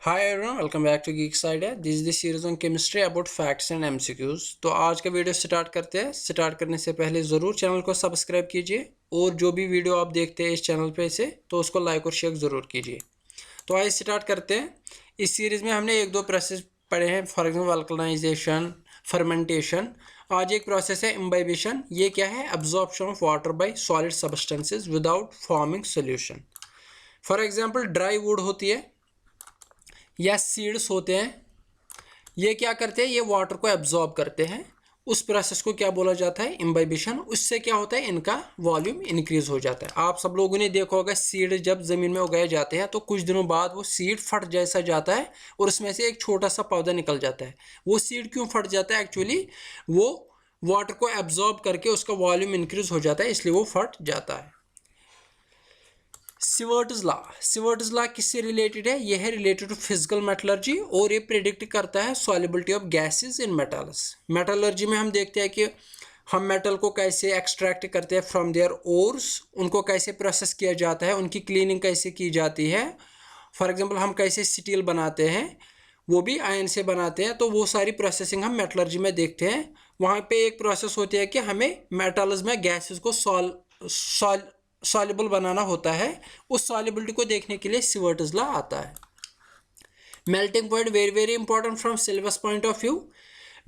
Hi everyone, welcome back to Geek Side. This is the series on chemistry about facts and MCQs. तो आज का video start करते हैं। Start करने से पहले ज़रूर चैनल को सब्सक्राइब कीजिए और जो भी वीडियो आप देखते हैं इस चैनल पे से तो उसको लाइक और शेयर ज़रूर कीजिए। तो आइए स्टार्ट करते हैं। इस सीरीज़ में हमने एक दो प्रोसेस पढ़े हैं, फॉर एग्जाम्पल अल्कलाइजेशन, फर्मेंटेशन। आज एक प्रोसेस है इम्बाइबिशन। ये क्या है? Absorption of water bye solid substances without forming solution. For example dry would होती है या सीड्स होते हैं, ये क्या करते हैं? ये वाटर को एब्जॉर्ब करते हैं। उस प्रोसेस को क्या बोला जाता है? इम्बाइबिशन। उससे क्या होता है? इनका वॉल्यूम इंक्रीज हो जाता है। आप सब लोगों ने देखा होगा सीड जब ज़मीन में उगाए जाते हैं तो कुछ दिनों बाद वो सीड फट जैसा जाता है और उसमें से एक छोटा सा पौधा निकल जाता है। वो सीड क्यों फट जाता है? एक्चुअली वो वाटर को एब्जॉर्ब करके उसका वॉल्यूम इंक्रीज हो जाता है, इसलिए वो फट जाता है। सिवर्ट्स लॉ किससे रिलेटेड है? ये है रिलेटेड टू फिजिकल मेटलर्जी और ये प्रिडिक्ट करता है solubility of gases in metals. Metallurgy में हम देखते हैं कि हम मेटल को कैसे एक्सट्रैक्ट करते हैं फ्रॉम देयर ओर्स, उनको कैसे प्रोसेस किया जाता है, उनकी क्लीनिंग कैसे की जाती है। फॉर एग्जांपल हम कैसे स्टील बनाते हैं, वो भी आयन से बनाते हैं। तो वो सारी प्रोसेसिंग हम मेटलर्जी में देखते हैं। वहाँ पे एक प्रोसेस होती है कि हमें मेटल्स में गैसेस को सॉल्युबल बनाना होता है। उस सॉल्युबिलिटी को देखने के लिए सिवर्ट्स लॉ आता है। Melting point very very important from syllabus point of view.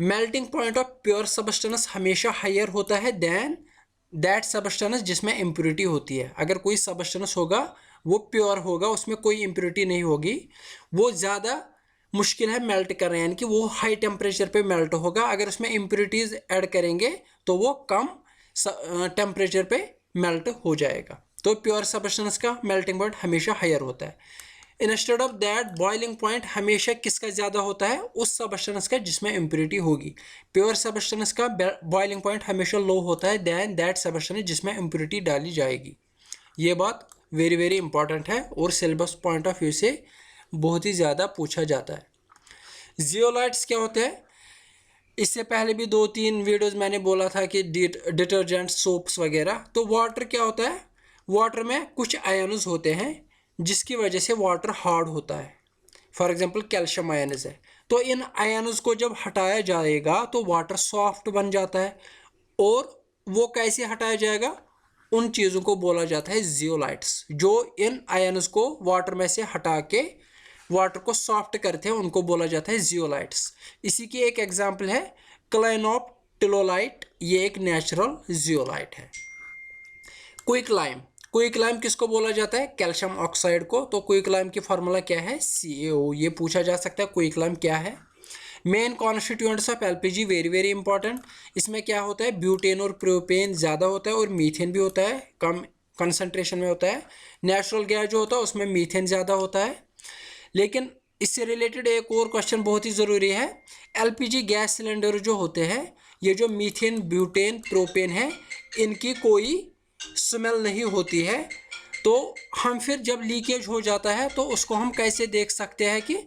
Melting point of pure substance हमेशा हायर होता है देन दैट सबस्टेंस जिसमें इम्प्योरिटी होती है। अगर कोई सबस्टेंस होगा वो प्योर होगा, उसमें कोई इम्प्योरिटी नहीं होगी, वो ज़्यादा मुश्किल है मेल्ट करना, यानी कि वो हाई टेम्परेचर पे मेल्ट होगा। अगर उसमें इम्प्योरिटीज़ ऐड करेंगे तो वो कम टेम्परेचर पे मेल्ट हो जाएगा। तो प्योर सबस्टेंस का मेल्टिंग पॉइंट हमेशा हायर होता है। Instead of that boiling point हमेशा किसका ज़्यादा होता है? उस सबस्टेंस का जिसमें इम्प्योरिटी होगी। प्योर सबस्टेंस का बॉइलिंग पॉइंट हमेशा लो होता है देन दैट सबस्टेंस जिसमें इम्प्योरिटी डाली जाएगी। ये बात वेरी वेरी इंपॉर्टेंट है और सिलेबस पॉइंट ऑफ व्यू से बहुत ही ज़्यादा पूछा जाता है। जियोलाइट्स क्या होते हैं? इससे पहले भी 2-3 वीडियोस मैंने बोला था कि डिटर्जेंट, सोप्स वगैरह। तो वाटर क्या होता है? वाटर में कुछ आयन्स होते हैं जिसकी वजह से वाटर हार्ड होता है। फॉर एग्जांपल कैल्शियम आयन्स है। तो इन आयन्स को जब हटाया जाएगा तो वाटर सॉफ्ट बन जाता है। और वो कैसे हटाया जाएगा? उन चीज़ों को बोला जाता है जियोलाइट्स, जो इन आयन्स को वाटर में से हटा के वाटर को सॉफ्ट करते हैं, उनको बोला जाता है जियोलाइट्स। इसी की एक एग्जांपल है क्लाइनोप्टिलोलाइट, ये एक नेचुरल जियोलाइट है। क्विकलाइम, क्विकलाइम किसको बोला जाता है? कैल्शियम ऑक्साइड को। तो क्विकलाइम की फार्मूला क्या है? CaO। ये पूछा जा सकता है क्विकलाइम क्या है। Main constituents of LPG very very important. इसमें क्या होता है? ब्यूटेन और प्रोपेन ज़्यादा होता है और मीथेन भी होता है, कम कंसंट्रेशन में होता है। नेचुरल गैस जो होता है उसमें मीथेन ज़्यादा होता है। लेकिन इससे रिलेटेड एक और क्वेश्चन बहुत ही ज़रूरी है। एलपीजी गैस सिलेंडर जो होते हैं, ये जो मीथेन, ब्यूटेन, प्रोपेन है, इनकी कोई स्मेल नहीं होती है। तो हम फिर जब लीकेज हो जाता है तो उसको हम कैसे देख सकते हैं कि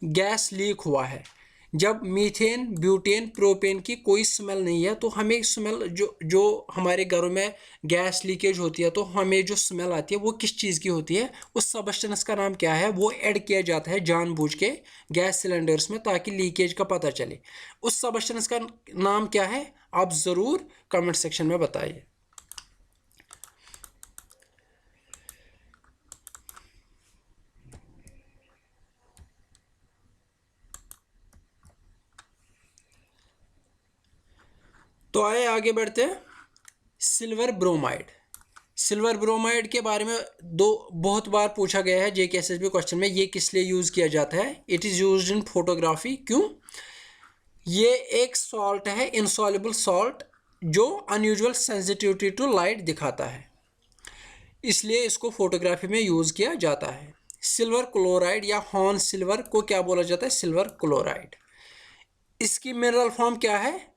गैस लीक हुआ है? जब मीथेन, ब्यूटेन, प्रोपेन की कोई स्मेल नहीं है तो हमें स्मेल जो जो हमारे घरों में गैस लीकेज होती है तो हमें जो स्मेल आती है वो किस चीज़ की होती है? उस सबस्टेंस का नाम क्या है? वो ऐड किया जाता है जानबूझ के गैस सिलेंडर्स में ताकि लीकेज का पता चले। उस सबस्टेंस का नाम क्या है? आप ज़रूर कमेंट सेक्शन में बताइए। तो आए आगे बढ़ते हैं। Silver bromide. सिल्वर ब्रोमाइड के बारे में बहुत बार पूछा गया है JK SSB क्वेश्चन में। ये किस लिए यूज़ किया जाता है? It is used in photography. क्यों? ये एक सॉल्ट है, इनसॉल्युबल सॉल्ट, जो अनयूजुअल सेंसिटिविटी टू लाइट दिखाता है, इसलिए इसको फोटोग्राफी में यूज़ किया जाता है। सिल्वर क्लोराइड या हॉर्न सिल्वर को क्या बोला जाता है? Silver chloride. इसकी मिनरल फॉर्म क्या है?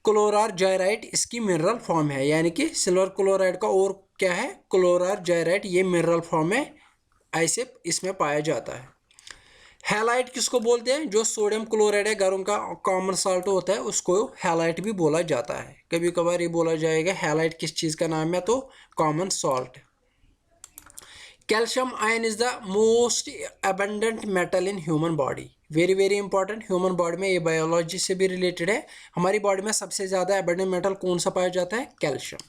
क्लोरार जायराइट इसकी मिनरल फॉर्म है, यानी कि सिल्वर क्लोराइड का और क्या है? क्लोरार जायराइट, ये मिनरल फॉर्म में ऐसे इसमें पाया जाता है। हैलाइट किसको बोलते हैं? जो सोडियम क्लोराइड है, घरों का कॉमन साल्ट होता है, उसको हैलाइट भी बोला जाता है। कभी कभार ये बोला जाएगा हैलाइट किस चीज़ का नाम है, तो common salt. Calcium ion is the most abundant metal in human body. Very very important, human body में ये बायोलॉजी से भी रिलेटेड है। हमारी बॉडी में सबसे ज़्यादा अबंडेंट मेटल कौन सा पाया जाता है? Calcium.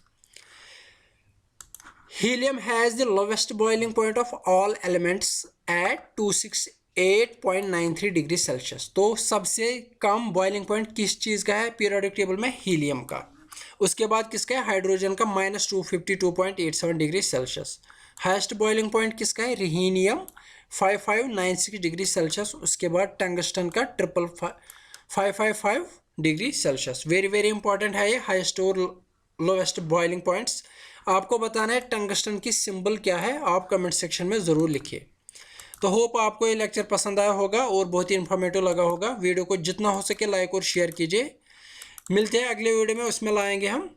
Helium has the lowest boiling point of all elements at 268.93 degree Celsius. तो सबसे कम बॉइलिंग पॉइंट किस चीज़ का है पीरियोडिक टेबल में? हीलियम का। उसके बाद किसका है? हाइड्रोजन का -252.87 degree Celsius. Highest boiling point किसका है? रिहीनियम 5596 डिग्री सेल्सियस। उसके बाद टंगस्टन का 555 degree Celsius. Very very important है ये हाईएस्ट और लोवेस्ट बॉइलिंग पॉइंट्स। आपको बताना है टंगस्टन की सिंबल क्या है, आप कमेंट सेक्शन में ज़रूर लिखिए। तो होप आपको ये लेक्चर पसंद आया होगा और बहुत ही इन्फॉर्मेटिव लगा होगा। वीडियो को जितना हो सके लाइक और शेयर कीजिए। मिलते हैं अगले वीडियो में, उसमें लाएंगे हम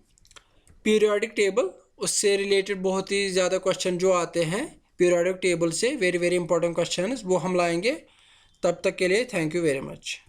पीरियोडिक टेबल, उससे रिलेटेड बहुत ही ज़्यादा क्वेश्चन जो आते हैं पीरियोडिक टेबल से, वेरी वेरी इंपॉर्टेंट क्वेश्चन वो हम लाएंगे। तब तक के लिए थैंक यू वेरी मच।